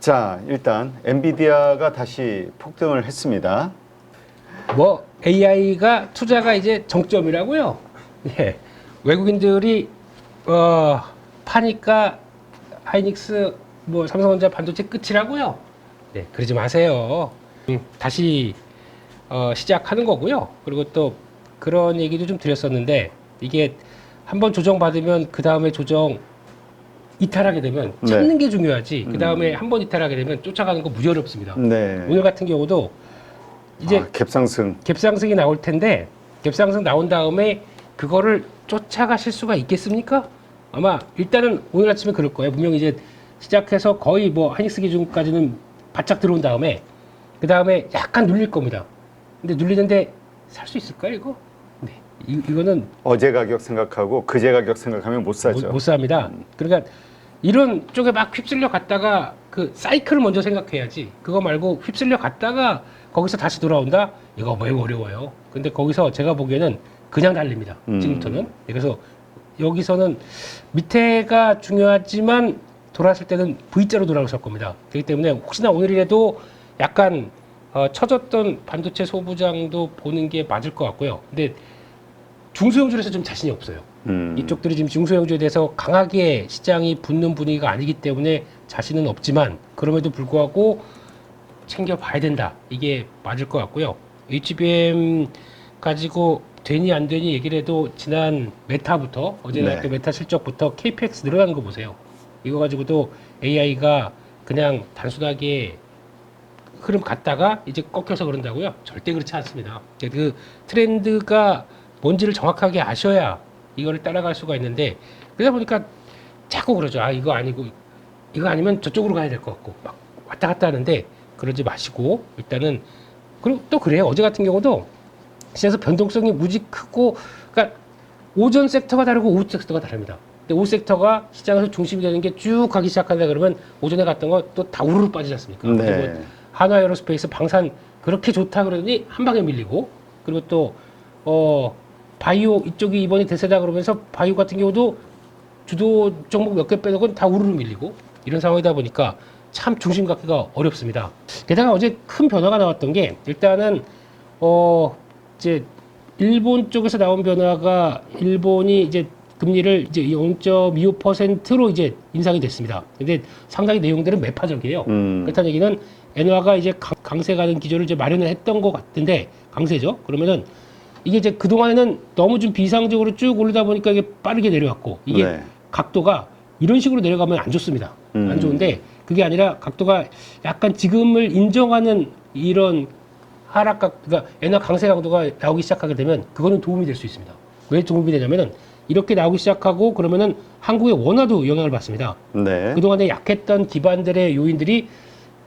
자, 일단 엔비디아가 다시 폭등을 했습니다. 뭐 AI가 투자가 이제 정점이라고요. 예. 외국인들이 파니까 하이닉스 뭐 삼성전자 반도체 끝이라고요. 네, 그러지 마세요. 다시 시작하는 거고요. 그리고 또 그런 얘기도 좀 드렸었는데 이게 한번 조정받으면 그 다음에 조정 이탈하게 되면 찾는 게 중요하지. 그 다음에 한번 이탈하게 되면 쫓아가는 거 무지 어렵습니다. 네. 오늘 같은 경우도 이제 갭상승이 나올 텐데 갭상승 나온 다음에 그거를 쫓아가실 수가 있겠습니까? 아마 일단은 오늘 아침에 그럴 거예요. 분명히 이제 시작해서 거의 뭐 하이닉스 기준까지는 바짝 들어온 다음에 그 다음에 약간 눌릴 겁니다. 근데 눌리는데 살 수 있을까요, 이거? 네, 이거는 어제 가격 생각하고 그제 가격 생각하면 못 사죠. 못 삽니다. 그러니까 이런 쪽에 막 휩쓸려 갔다가 그 사이클을 먼저 생각해야지. 그거 말고 휩쓸려 갔다가 거기서 다시 돌아온다? 이거 매우 어려워요. 근데 거기서 제가 보기에는 그냥 달립니다. 지금부터는. 그래서 여기서는 밑에가 중요하지만 돌아왔을 때는 V자로 돌아오실 겁니다. 그렇기 때문에 혹시나 오늘이라도 약간 처졌던 반도체 소부장도 보는 게 맞을 것 같고요. 근데 중소형주에서 좀 자신이 없어요. 이쪽들이 지금 중소형주에 대해서 강하게 시장이 붙는 분위기가 아니기 때문에 자신은 없지만 그럼에도 불구하고 챙겨봐야 된다. 이게 맞을 것 같고요. HBM 가지고 되니 안 되니 얘기를 해도 지난 메타부터 어제 나왔던 메타 실적부터 KPX 늘어나는 거 보세요. 이거 가지고도 AI가 그냥 단순하게 흐름 갔다가 이제 꺾여서 그런다고요? 절대 그렇지 않습니다. 그 트렌드가 뭔지를 정확하게 아셔야 이거를 따라갈 수가 있는데 그러다 보니까 자꾸 그러죠. 아 이거 아니고 이거 아니면 저쪽으로 가야 될 것 같고 막 왔다 갔다 하는데 그러지 마시고 일단은 그리고 또 그래요. 어제 같은 경우도 시장에서 변동성이 무지 크고 그러니까 오전 섹터가 다르고 오후 섹터가 다릅니다. 근데 오후 섹터가 시장에서 중심이 되는 게 쭉 가기 시작한다 그러면 오전에 갔던 거 또 다 우르르 빠지지 않습니까? 네. 그리고 한화에어로스페이스 방산 그렇게 좋다 그러더니 한 방에 밀리고 그리고 또 바이오 이쪽이 이번에 대세다 그러면서 바이오 같은 경우도 주도 종목 몇 개 빼놓고는 다 우르르 밀리고 이런 상황이다 보니까 참 중심 갖기가 어렵습니다. 게다가 어제 큰 변화가 나왔던 게 일단은 이제 일본 쪽에서 나온 변화가 일본이 이제 금리를 이제 0.25%로 이제 인상이 됐습니다. 근데 상당히 내용들은 매파적이에요. 그렇다는 얘기는 엔화가 이제 강세 가는 기조를 이제 마련을 했던 것 같은데 강세죠. 그러면은 이게 이제 그동안에는 너무 좀 비상적으로 쭉 오르다 보니까 이게 빠르게 내려왔고 이게 각도가 이런 식으로 내려가면 안 좋습니다. 안 좋은데 그게 아니라 각도가 약간 지금을 인정하는 이런 하락각, 그러니까 엔화 강세 강도가 나오기 시작하게 되면 그거는 도움이 될 수 있습니다. 왜 도움이 되냐면은 이렇게 나오기 시작하고 그러면은 한국의 원화도 영향을 받습니다. 네. 그동안에 약했던 기반들의 요인들이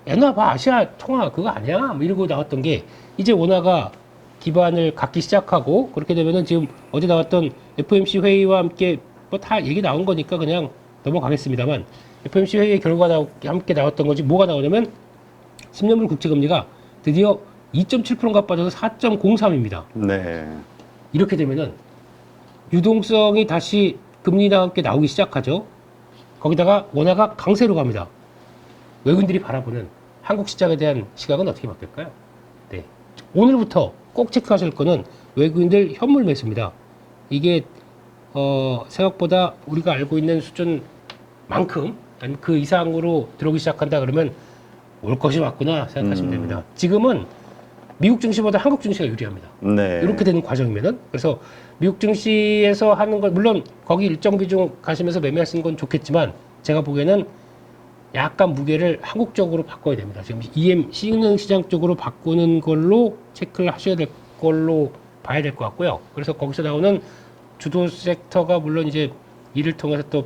엔화 봐 아시아 통화 그거 아니야? 뭐 이러고 나왔던 게 이제 원화가 기반을 갖기 시작하고 그렇게 되면은 지금 어제 나왔던 FOMC 회의와 함께 뭐 다 얘기 나온 거니까 그냥 넘어가겠습니다만 FOMC 회의 결과가 함께 나왔던 거지 뭐가 나오냐면 10년물 국채금리가 드디어 2.7%가 빠져서 4.03입니다. 네. 이렇게 되면은 유동성이 다시 금리와 함께 나오기 시작하죠. 거기다가 원화가 강세로 갑니다. 외국인들이 바라보는 한국 시장에 대한 시각은 어떻게 바뀔까요? 네. 오늘부터 꼭 체크하실 거는 외국인들 현물 매수입니다. 이게 생각보다 우리가 알고 있는 수준만큼 아니면 그 이상으로 들어오기 시작한다 그러면 올 것이 왔구나 생각하시면 됩니다. 지금은 미국 증시보다 한국 증시가 유리합니다. 네. 이렇게 되는 과정이면은 그래서 미국 증시에서 하는 걸 물론 거기 일정 비중 가시면서 매매하시는 건 좋겠지만 제가 보기에는 약간 무게를 한국 쪽으로 바꿔야 됩니다. 지금 EM 신흥시장 쪽으로 바꾸는 걸로 체크를 하셔야 될 걸로 봐야 될 것 같고요. 그래서 거기서 나오는 주도 섹터가 물론 이제 이를 통해서 또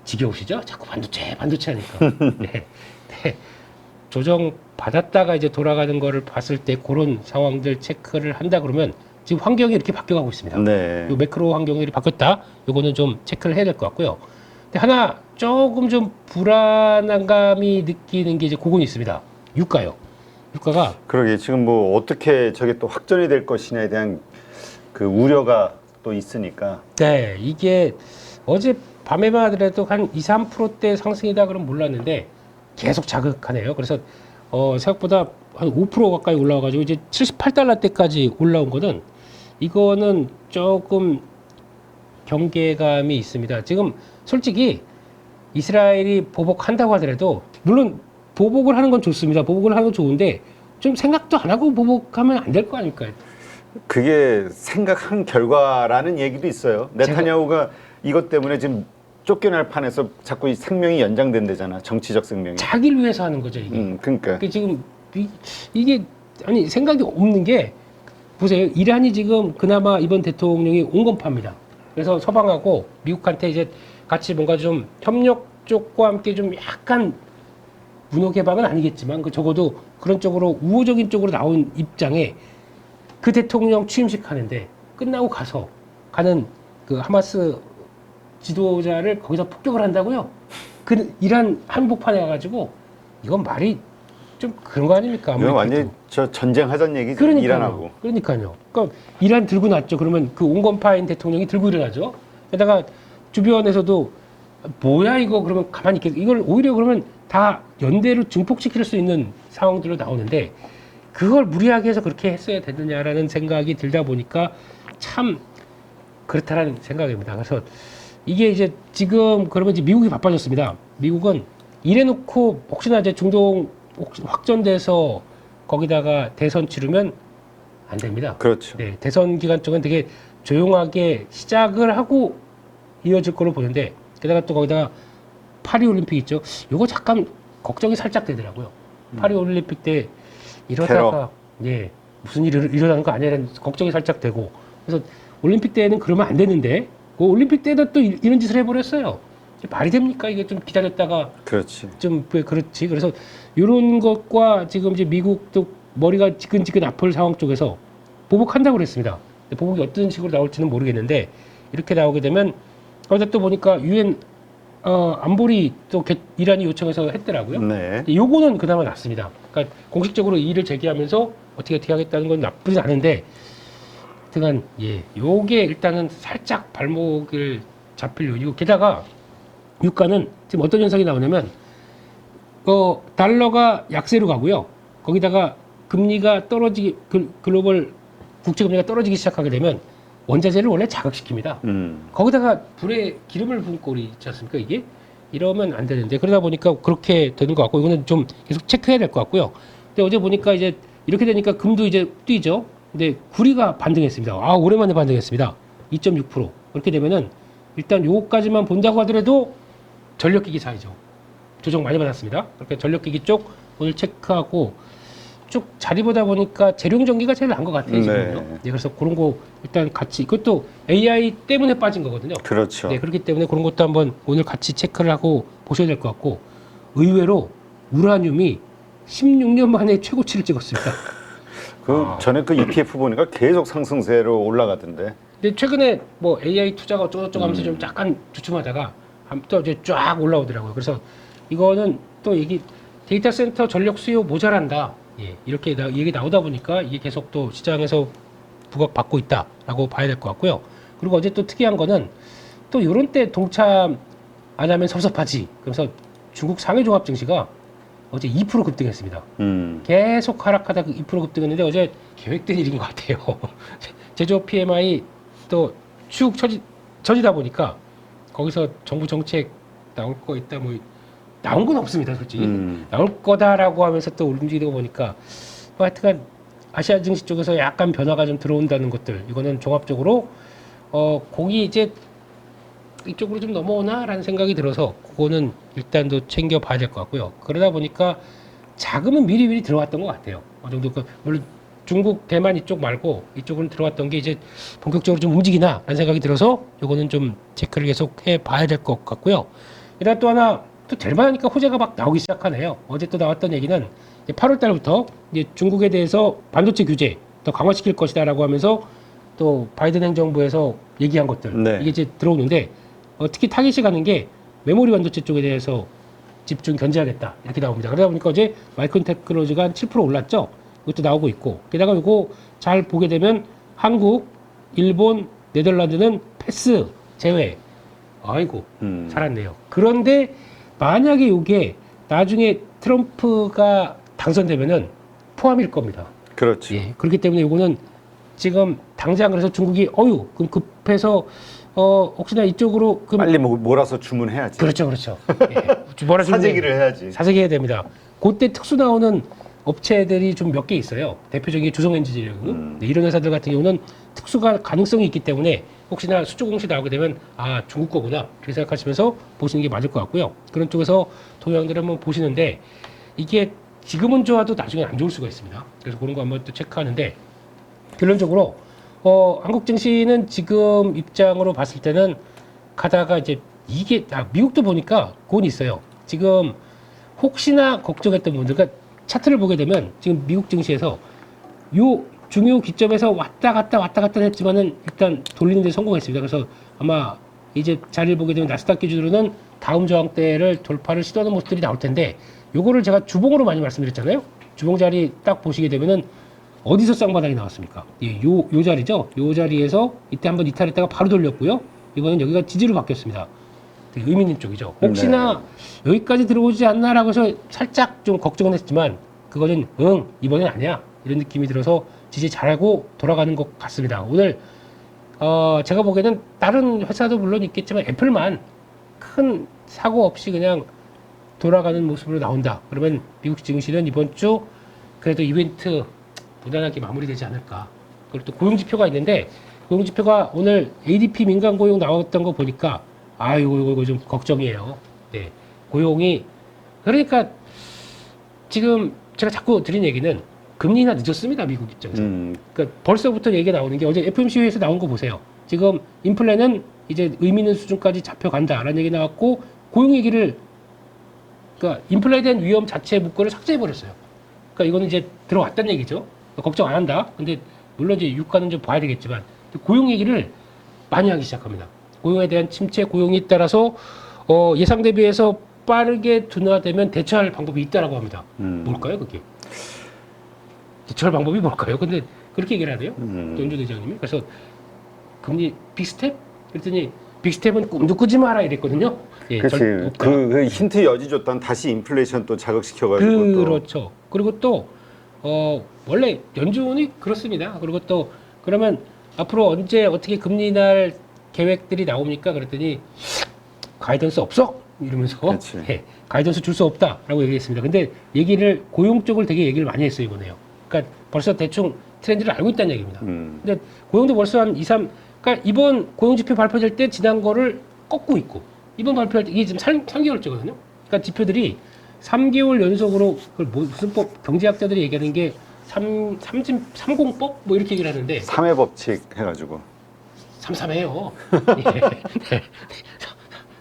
지겨우시죠? 자꾸 반도체 하니까. 네. 네. 조정 받았다가 이제 돌아가는 거를 봤을 때 그런 상황들 체크를 한다 그러면 지금 환경이 이렇게 바뀌어가고 있습니다. 네. 요 매크로 환경이 이렇게 바뀌었다. 요거는 좀 체크를 해야 될 것 같고요. 근데 하나 조금 좀 불안한 감이 느끼는 게 이제 그건 있습니다. 유가요. 유가가 그러게 지금 뭐 어떻게 저게 또 확전이 될 것이냐에 대한 그 우려가 또 있으니까. 네, 이게 어제 밤에만 하더라도 한 2, 3%대 상승이다 그럼 몰랐는데 계속 자극하네요. 그래서 생각보다 한 5% 가까이 올라와가지고 이제 78달러대까지 올라온 거는 이거는 조금 경계감이 있습니다. 지금 솔직히 이스라엘이 보복한다고 하더라도 물론 보복을 하는 건 좋습니다. 보복을 하는 건 좋은데 좀 생각도 안 하고 보복하면 안 될 거 아닙니까? 그게 생각한 결과라는 얘기도 있어요. 네타냐후가 이것 때문에 지금 쫓겨날 판에서 자꾸 이 생명이 연장된대잖아. 정치적 생명이. 자기를 위해서 하는 거죠 이게. 그러니까. 지금 이게 아니 생각이 없는 게 보세요. 이란이 지금 그나마 이번 대통령이 온건파입니다. 그래서 서방하고 미국한테 이제 같이 뭔가 좀 협력 쪽과 함께 좀 약간 문호 개방은 아니겠지만 그 적어도 그런 쪽으로 우호적인 쪽으로 나온 입장에 그 대통령 취임식 하는데 끝나고 가는 그 하마스 지도자를 거기서 폭격을 한다고요? 그 이란 한복판에 가가지고 이건 말이 좀 그런 거 아닙니까? 이건 완전 저 전쟁하자는 얘기죠. 이란하고. 그러니까요. 그러니까 이란 들고 났죠. 그러면 그 온건파인 대통령이 들고 일어나죠. 게다가 주변에서도 뭐야 이거 그러면 가만히 있겠 이걸 오히려 그러면 다 연대로 증폭시킬 수 있는 상황들로 나오는데 그걸 무리하게 해서 그렇게 했어야 되느냐라는 생각이 들다 보니까 참 그렇다라는 생각입니다. 그래서 이게 이제 지금 그러면 이제 미국이 바빠졌습니다. 미국은 이래놓고 혹시나 이제 중동 확전돼서 거기다가 대선 치르면 안 됩니다. 그렇죠. 네, 대선 기간 동안 되게 조용하게 시작을 하고 이어질 걸로 보는데 게다가 또 거기다가 파리 올림픽 있죠. 요거 잠깐 걱정이 살짝 되더라고요. 파리 올림픽 때 이러다가 예 무슨 일이 일어나는 거 아니라는 걱정이 살짝 되고 그래서 올림픽 때는 그러면 안 되는데 그 올림픽 때도 또 이런 짓을 해버렸어요. 말이 됩니까? 이게 좀 기다렸다가 그렇지. 좀 왜 그렇지? 그래서 이런 것과 지금 이제 미국도 머리가 지끈지끈 아플 상황 쪽에서 보복한다고 그랬습니다. 보복이 어떤 식으로 나올지는 모르겠는데 이렇게 나오게 되면 거기다 또 보니까 유엔 안보리 또 이란이 요청해서 했더라고요. 네. 요거는 그나마 낫습니다. 그러니까 공식적으로 이의를 제기하면서 어떻게 하겠다는 건 나쁘진 않은데 하여간 예, 요게 일단은 살짝 발목을 잡힐 요지고 게다가 유가는 지금 어떤 현상이 나오냐면 달러가 약세로 가고요. 거기다가 금리가 떨어지기 글로벌 국제 금리가 떨어지기 시작하게 되면 원자재를 원래 자극시킵니다. 거기다가 불에 기름을 부은 꼴이 있지 않습니까? 이게 이러면 안 되는데 그러다 보니까 그렇게 되는 것 같고 이거는 좀 계속 체크해야 될 것 같고요. 근데 어제 보니까 이제 이렇게 되니까 금도 이제 뛰죠. 근데 구리가 반등했습니다. 오랜만에 반등했습니다. 2.6%. 그렇게 되면은 일단 요거까지만 본다고 하더라도 전력기기 사이죠. 조정 많이 받았습니다. 그렇게 전력기기 쪽 오늘 체크하고 쭉 자리 보다 보니까 재룡전기가 제일 나은 것 같아요. 지금요. 네, 그래서 그런 거 일단 같이 이것도 AI 때문에 빠진 거거든요. 그렇죠. 네, 그렇기 때문에 그런 것도 한번 오늘 같이 체크를 하고 보셔야 될 것 같고 의외로 우라늄이 16년 만에 최고치를 찍었습니다. 전에 그 ETF 보니까 계속 상승세로 올라가던데. 근데 최근에 뭐 AI 투자가 어쩌고저쩌고 하면서 좀 약간 주춤하다가 또 이제 쫙 올라오더라고요. 그래서 이거는 또 데이터 센터 전력 수요 모자란다. 예, 이렇게 얘기 나오다 보니까 이게 계속 또 시장에서 부각받고 있다라고 봐야 될 것 같고요. 그리고 어제 또 특이한 거는 또 이런 때 동참 안 하면 섭섭하지. 그래서 중국 상해종합 증시가 어제 2% 급등했습니다. 계속 하락하다 2% 급등했는데 어제 계획된 일인 것 같아요. 제조업 PMI 또 쭉 처지다 보니까 거기서 정부 정책 나올 거 있다 뭐 나온 건 없습니다, 솔직히. 나올 거다라고 하면서 또 움직이다 보니까 뭐 하여튼간 아시아 증시 쪽에서 약간 변화가 좀 들어온다는 것들 이거는 종합적으로 공이 이제 이쪽으로 좀 넘어오나라는 생각이 들어서 그거는 일단도 챙겨봐야 될 것 같고요. 그러다 보니까 자금은 미리미리 들어왔던 것 같아요. 어느 정도 물론 중국, 대만 이쪽 말고 이쪽은 들어왔던 게 이제 본격적으로 좀 움직이나라는 생각이 들어서 이거는 좀 체크를 계속 해봐야 될 것 같고요. 일단 또 하나 또 될만하니까 호재가 막 나오기 시작하네요. 어제 또 나왔던 얘기는 8월 달부터 이제 중국에 대해서 반도체 규제 더 강화시킬 것이다라고 하면서 또 바이든 행정부에서 얘기한 것들 네. 이게 이제 들어오는데 특히 타깃이 가는 게 메모리 반도체 쪽에 대해서 집중 견제하겠다 이렇게 나옵니다. 그러다 보니까 어제 마이크론 테크놀로지가 한 7% 올랐죠. 이것도 나오고 있고 게다가 이거 잘 보게 되면 한국, 일본, 네덜란드는 패스 제외. 아이고 살았네요. 그런데 만약에 이게 나중에 트럼프가 당선되면은 포함일 겁니다. 그렇지. 예, 그렇기 때문에 이거는 지금 당장 그래서 중국이 그럼 급해서 혹시나 이쪽으로 그럼 빨리 몰아서 주문해야지. 그렇죠. 예, 뭐라 좀 사재기를 해야지. 사재기해야 됩니다. 그때 특수 나오는 업체들이 좀 몇 개 있어요. 대표적인 주성엔지니어링 네, 이런 회사들 같은 경우는 특수가 가능성이 있기 때문에 혹시나 수주 공시 나오게 되면 아 중국 거구나 그렇게 생각하시면서 보시는 게 맞을 것 같고요. 그런 쪽에서 동향들을 한번 보시는데 이게 지금은 좋아도 나중에 안 좋을 수가 있습니다. 그래서 그런 거 한번 또 체크하는데 결론적으로 한국 증시는 지금 입장으로 봤을 때는 가다가 이제 이게 미국도 보니까 그건 있어요. 지금 혹시나 걱정했던 분들, 그러니까 차트를 보게 되면 지금 미국 증시에서 요 중요 기점에서 왔다 갔다 했지만은 일단 돌리는 데 성공했습니다. 그래서 아마 이제 자리를 보게 되면 나스닥 기준으로는 다음 저항대를 돌파를 시도하는 모습들이 나올 텐데 요거를 제가 주봉으로 많이 말씀드렸잖아요. 주봉 자리 딱 보시게 되면은 어디서 쌍바닥이 나왔습니까? 예, 요 자리죠. 요 자리에서 이때 한번 이탈했다가 바로 돌렸고요. 이번엔 여기가 지지로 바뀌었습니다. 되게 의미 있는 쪽이죠. 혹시나 여기까지 들어오지 않나라고 해서 살짝 좀 걱정은 했지만 그거는 이번엔 아니야. 이런 느낌이 들어서 지지 잘하고 돌아가는 것 같습니다. 오늘 제가 보기에는 다른 회사도 물론 있겠지만 애플만 큰 사고 없이 그냥 돌아가는 모습으로 나온다. 그러면 미국 증시는 이번 주 그래도 이벤트 무난하게 마무리되지 않을까. 그리고 또 고용지표가 있는데 고용지표가 오늘 ADP 민간 고용 나왔던 거 보니까 이거 좀 걱정이에요. 네. 고용이 그러니까 지금 제가 자꾸 드린 얘기는 금리나 늦었습니다. 미국 입장에서. 그러니까 벌써부터 얘기가 나오는 게 어제 FOMC 회의에서 나온 거 보세요. 지금 인플레는 이제 의미 있는 수준까지 잡혀간다라는 얘기 나왔고 고용 얘기를 그러니까 인플레에 대한 위험 자체의 문구를 삭제해 버렸어요. 그러니까 이거는 이제 들어왔다는 얘기죠. 걱정 안 한다. 근데 물론 이제 유가는 좀 봐야 되겠지만 고용 얘기를 많이 하기 시작합니다. 고용에 대한 침체, 고용이 따라서 예상 대비해서 빠르게 둔화되면 대처할 방법이 있다라고 합니다. 뭘까요, 그게? 대처할 방법이 뭘까요? 근데 그렇게 얘기를 하네요. 연준 의장님이. 그래서 금리 빅스텝? 그랬더니 빅스텝은 꿈도 꾸지 마라 이랬거든요. 예, 그렇지. 그 힌트 여지 줬던 다시 인플레이션 또 자극시켜가지고 그렇죠. 그리고 또 원래 연준이 그렇습니다. 그리고 또 그러면 앞으로 언제 어떻게 금리 날 계획들이 나옵니까? 그랬더니 가이던스 없어? 이러면서 예, 가이던스 줄 수 없다라고 얘기했습니다. 근데 얘기를 고용 쪽을 되게 얘기를 많이 했어요 이번에요. 그러니까 벌써 대충 트렌드를 알고 있다는 얘기입니다. 근데 고용도 벌써 한 2, 3 그러니까 이번 고용지표 발표될 때 지난 거를 꺾고 있고 이번 발표할 때 이게 지금 3개월째거든요. 그러니까 지표들이 3개월 연속으로 그걸 무슨 법 경제학자들이 얘기하는 게 30법 뭐 이렇게 얘기를 하는데 3회 법칙 해가지고 삼삼해요. 예.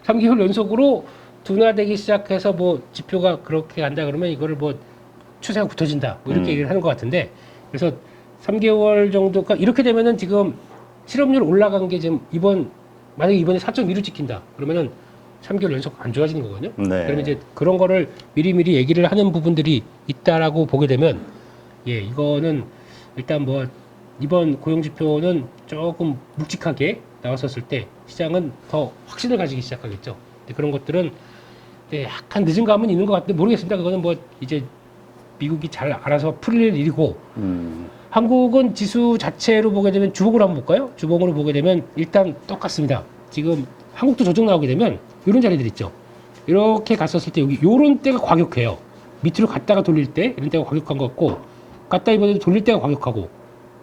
3개월 연속으로 둔화되기 시작해서 뭐 지표가 그렇게 간다 그러면 이거를 뭐 추세가 붙어진다 뭐 이렇게 얘기를 하는 것 같은데 그래서 3개월 정도가 이렇게 되면은 지금 실업률 올라간 게 지금 만약에 이번에 4.2로 찍힌다 그러면은 3개월 연속 안 좋아지는 거거든요. 네. 그러면 이제 그런 거를 미리미리 얘기를 하는 부분들이 있다라고 보게 되면 예, 이거는 일단 뭐 이번 고용 지표는 조금 묵직하게 나왔었을 때 시장은 더 확신을 가지기 시작하겠죠. 근데 그런 것들은 약간 늦은 감은 있는 것 같은데 모르겠습니다. 그거는 뭐 이제 미국이 잘 알아서 풀릴 일이고 한국은 지수 자체로 보게 되면 주봉으로 한번 볼까요? 주봉으로 보게 되면 일단 똑같습니다. 지금 한국도 조정 나오게 되면 이런 자리들 있죠. 이렇게 갔었을 때 여기 요런 때가 과격해요. 밑으로 갔다가 돌릴 때 이런 때가 과격한 것 같고 갔다 이번에 돌릴 때가 과격하고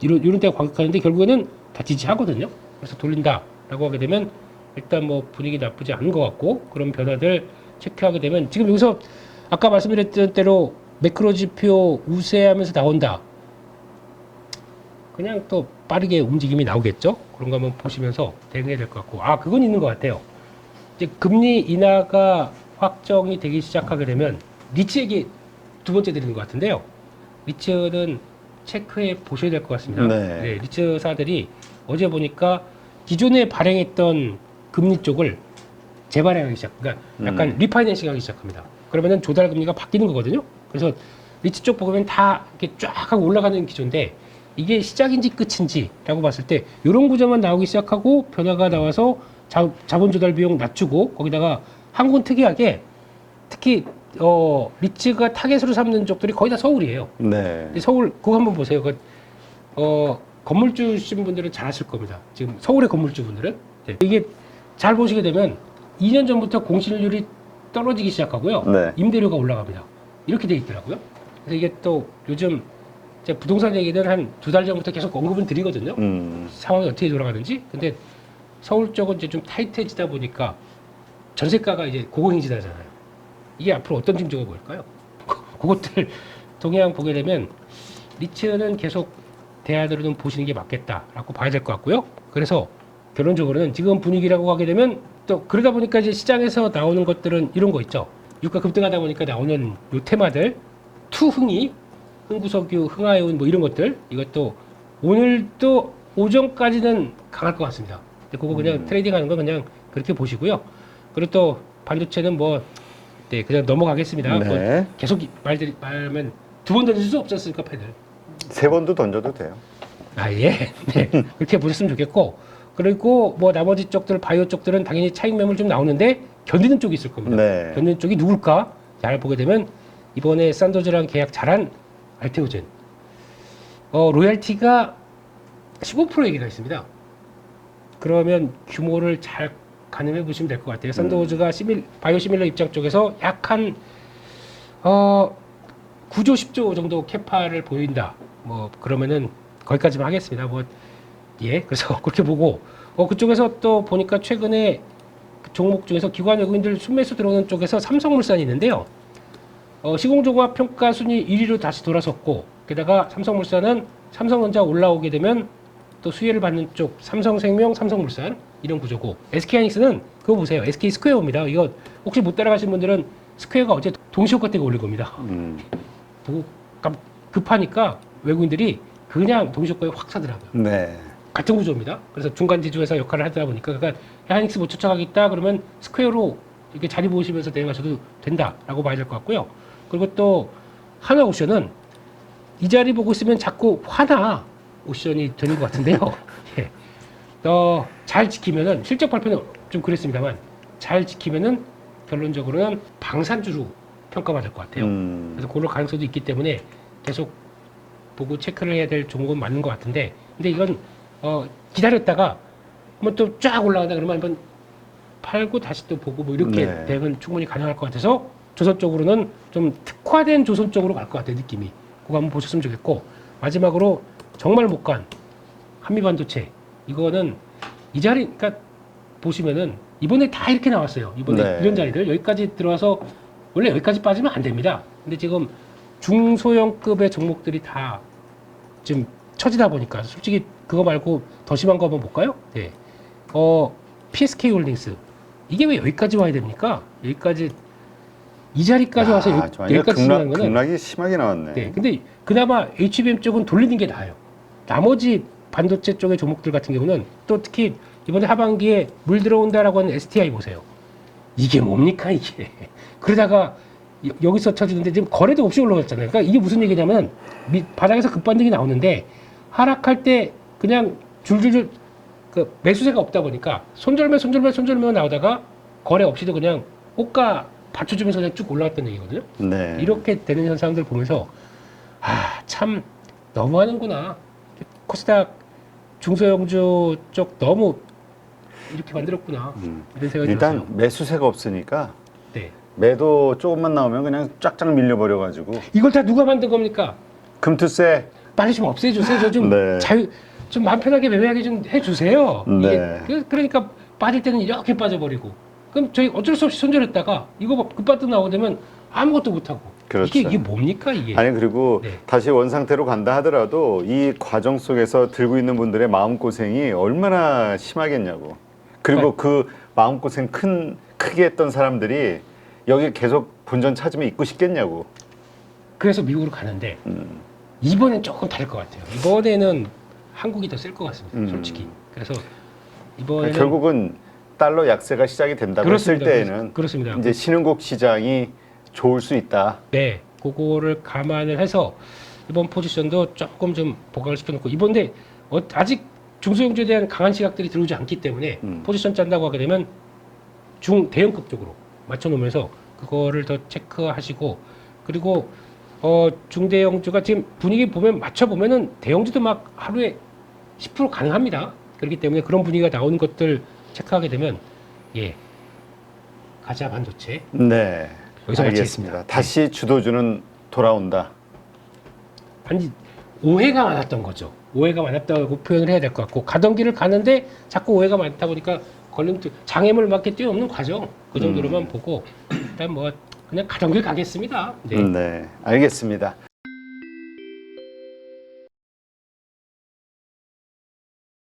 이런 때가 과격하는데 결국에는 다 지지하거든요. 그래서 돌린다라고 하게 되면 일단 뭐 분위기 나쁘지 않은 것 같고 그런 변화들 체크하게 되면 지금 여기서 아까 말씀드렸던 대로 매크로 지표 우세하면서 나온다. 그냥 또 빠르게 움직임이 나오겠죠. 그런 거 한번 보시면서 대응해야 될 것 같고 그건 있는 것 같아요. 이제 금리 인하가 확정이 되기 시작하게 되면 리츠 얘기 두 번째 드리는 것 같은데요. 리츠는 체크해 보셔야 될 것 같습니다. 네. 리츠사들이 어제 보니까 기존에 발행했던 금리 쪽을 재발행하기 시작. 그러니까 약간 리파이낸싱 하기 시작합니다. 그러면은 조달 금리가 바뀌는 거거든요. 그래서 리츠 쪽 보면 다 이렇게 쫙 하고 올라가는 기조인데 이게 시작인지 끝인지라고 봤을 때 이런 구조만 나오기 시작하고 변화가 나와서 자본 조달 비용 낮추고 거기다가 한국은 특이하게 특히 리츠가 타겟으로 삼는 쪽들이 거의 다 서울이에요. 네. 근데 서울 그거 한번 보세요. 건물주신 분들은 잘 아실 겁니다. 지금 서울의 건물주분들은 이게 잘 보시게 되면 2년 전부터 공실률이 떨어지기 시작하고요. 네. 임대료가 올라갑니다. 이렇게 돼 있더라고요. 그래서 이게 또 요즘 제가 부동산 얘기는 한 2달 전부터 계속 언급은 드리거든요. 상황이 어떻게 돌아가는지. 근데 서울 쪽은 이제 좀 타이트해지다 보니까 전세가가 이제 고공행진하잖아요. 이게 앞으로 어떤 징조가 보일까요? 그것들 동향 보게 되면 리츠는 계속 대안으로는 보시는 게 맞겠다라고 봐야 될 것 같고요. 그래서 결론적으로는 지금 분위기라고 하게 되면 또 그러다 보니까 이제 시장에서 나오는 것들은 이런 거 있죠. 유가 급등하다 보니까 나오는 요 테마들, 투흥이, 흥부석유, 흥하여운 뭐 이런 것들, 이것도 오늘도 오전까지는 강할 것 같습니다. 근데 그거 그냥 트레이딩하는 건 그냥 그렇게 보시고요. 그리고 또 반도체는 뭐 네, 그냥 넘어가겠습니다. 네. 뭐 계속 말하면 2번 던질 수 없지 않습니까, 패들. 3번도 던져도 돼요. 아, 예. 네. 그렇게 보셨으면 좋겠고. 그리고 뭐 나머지 쪽들, 바이오 쪽들은 당연히 차익 매물 좀 나오는데 견디는 쪽이 있을 겁니다. 네. 견디는 쪽이 누굴까? 잘 보게 되면 이번에 산도즈랑 계약 잘한 알테오젠. 로얄티가 15% 얘기가 있습니다. 그러면 규모를 잘 가늠해 보시면 될 것 같아요. 산도즈가 바이오 시밀러 입장 쪽에서 약한 9조 10조 정도 캐파를 보인다. 뭐 그러면은 거기까지만 하겠습니다. 뭐 예, 그래서 그렇게 보고 그쪽에서 또 보니까 최근에 그 종목 중에서 기관 외국인들 순매수 들어오는 쪽에서 삼성물산이 있는데요. 시공조합 평가 순위 1위로 다시 돌아섰고 게다가 삼성물산은 삼성전자 올라오게 되면 또 수혜를 받는 쪽 삼성생명, 삼성물산 이런 구조고 SK하이닉스는 그거 보세요. SK 스퀘어입니다. 이거 혹시 못 따라가신 분들은 스퀘어가 어제 동시효과 때가 올린 겁니다. 보고 급하니까 외국인들이 그냥 동시효과에 확 사더라고요. 네. 같은 구조입니다. 그래서 중간 지주회사 역할을 하다 보니까 그러니까 하이닉스 못 쫓아가겠다 그러면 스퀘어로 이렇게 자리 보시면서 대응하셔도 된다라고 봐야 될 것 같고요. 그리고 또 하나옵션은 이 자리 보고 있으면 자꾸 화나 옵션이 되는 것 같은데요. 예. 잘 지키면은 실적 발표는 좀 그랬습니다만 잘 지키면은 결론적으로는 방산주로 평가받을 것 같아요. 그래서 그럴 가능성도 있기 때문에 계속 보고 체크를 해야 될 종목은 맞는 것 같은데 근데 이건 기다렸다가 한번 또 쫙 올라간다 그러면 한번 팔고 다시 또 보고 뭐 이렇게 네. 대응은 충분히 가능할 것 같아서 조선 쪽으로는 좀 특화된 조선 쪽으로 갈 것 같아요. 느낌이. 그거 한번 보셨으면 좋겠고 마지막으로 정말 못 간 한미반도체 이거는 이 자리 그러니까 보시면은 이번에 다 이렇게 나왔어요. 이번에 네. 이런 자리들 여기까지 들어와서 원래 여기까지 빠지면 안 됩니다. 근데 지금 중소형급의 종목들이 다 지금 처지다 보니까 솔직히 그거 말고 더 심한 거 한번 볼까요? 네. PSK 홀딩스 이게 왜 여기까지 와야 됩니까? 여기까지 이 자리까지 와서 여기까지 심한 거는 급락이 심하게 나왔네. 네. 근데 그나마 HBM 쪽은 돌리는 게 나아요. 나머지 반도체 쪽의 종목들 같은 경우는 또 특히 이번에 하반기에 물 들어온다라고 하는 STI 보세요. 이게 뭡니까 이게. 그러다가 여기서 쳐지는데 지금 거래도 없이 올라갔잖아요. 그러니까 이게 무슨 얘기냐면 바닥에서 급반등이 나오는데 하락할 때 그냥 줄줄줄 그 매수세가 없다 보니까 손절매 나오다가 거래 없이도 그냥 호가 받쳐주면서 그냥 쭉 올라갔다는 얘기거든요. 네. 이렇게 되는 현상들 보면서 참 너무하는구나. 코스닥 중소형주 쪽 너무 이렇게 만들었구나. 이런 생각이 일단 들었어요. 매수세가 없으니까 네. 매도 조금만 나오면 그냥 쫙쫙 밀려버려가지고 이걸 다 누가 만든 겁니까? 금투세. 빨리 좀 없애주세요. 저 좀 네. 좀 마음 편하게 매매하게 좀 해주세요. 네. 그러니까 빠질 때는 이렇게 빠져버리고. 그럼 저희 어쩔 수 없이 손절했다가 이거 급반등 나오게 되면 아무것도 못하고. 그렇죠. 이게 뭡니까 이게? 아니 그리고 네. 다시 원상태로 간다 하더라도 이 과정 속에서 들고 있는 분들의 마음고생이 얼마나 심하겠냐고. 그리고 그 마음고생 크게 했던 사람들이 여기 계속 본전 찾으면 있고 싶겠냐고. 그래서 미국으로 가는데 이번엔 조금 다를 것 같아요. 이번에는 한국이 더 셀 것 같습니다. 솔직히. 그래서 이번에는 결국은 달러 약세가 시작이 된다고 했을 때에는 그렇습니다. 이제 신흥국 시장이 좋을 수 있다. 네, 그거를 감안을 해서 이번 포지션도 조금 좀 보강을 시켜놓고 이번에 아직 중소형주에 대한 강한 시각들이 들어오지 않기 때문에 포지션 짠다고 하게 되면 대형급 쪽으로 맞춰놓으면서 그거를 더 체크하시고 그리고 중대형주가 지금 분위기 보면 맞춰 보면은 대형주도 막 하루에 10% 가능합니다. 그렇기 때문에 그런 분위기가 나오는 것들 체크하게 되면 예 가자 반도체 네. 여기서 알겠습니다. 마치겠습니다. 다시 주도주는 돌아온다. 아니 오해가 많았던 거죠. 오해가 많았다고 표현을 해야 될 것 같고 가던 길을 가는데 자꾸 오해가 많다 보니까 걸림돌 장애물 막 이렇게 뛰어넘는 과정 그 정도로만 보고 일단 뭐 그냥 가던 길 가겠습니다. 네. 네. 알겠습니다.